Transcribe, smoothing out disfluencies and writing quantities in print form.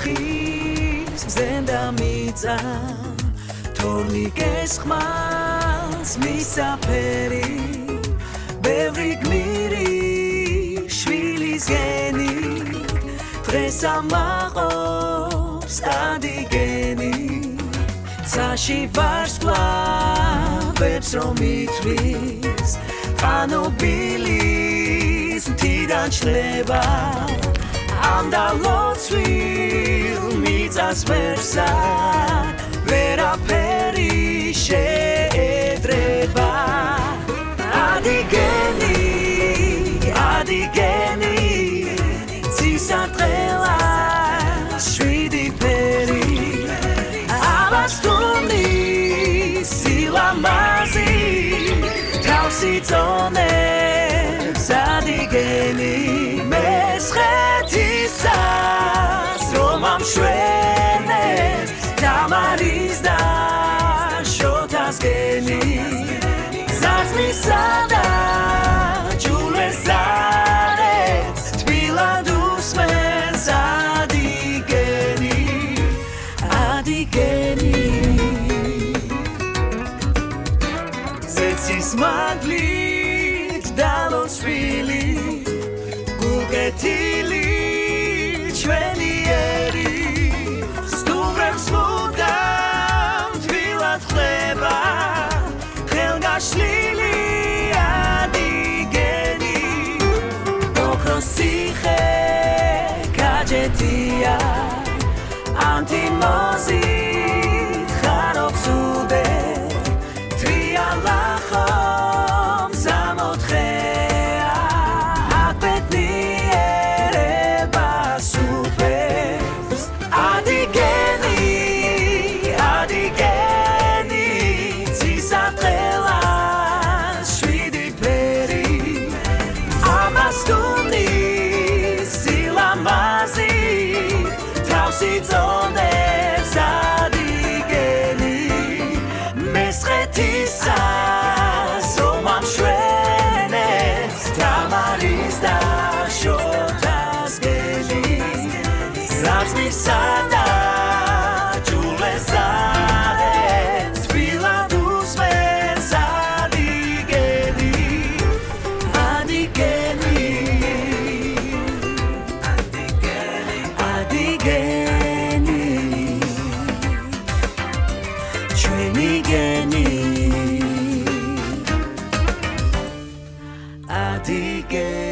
ხის მზენდა მიწა თორნიკეს ხმალს მისაფერი ბევრი გმირი შვილის გენი დღეს ამაყობს ადგენი ცაში ვარსკვლავებს რომ ითვლის ყანობილის მთიდან შლება ამ დალოცვილ მიწას ვერსა ვერაფერი შეედრება ადგენი ცისარტყელა შვიდი ფერი აბასტუმნის სილამაზი თავს იწონებს ადგენი მესხეთისას რომ ამშვენებს თამარის და შოთას გენი ზარზმისა და ჯულეს ზარებს თბილად უსმენს ადგენი ზეცის მადლით დალოცვილი გულკეთილი ჩვენიერი სტუმრებს მუდამ თბილად ხდება ხელგაშლილი ადგენი ოქროს ციხე გაჯეთია ანტიმოზით ხარობს უდე თრიალა ხომ სამოთხეა აბედნიერება სუფებს ადგენი ცისარტყელა შვიდი ფერი აბასტუმნის სილამაზი თავს იწონებს ადგენი მესხეთისას რომ ამშვენებს თამარის და შოთას გენი ზარზმისა და ჯულეს ზარებს თბილად უსმენს ადგენი ჩვენი გენი ადგენი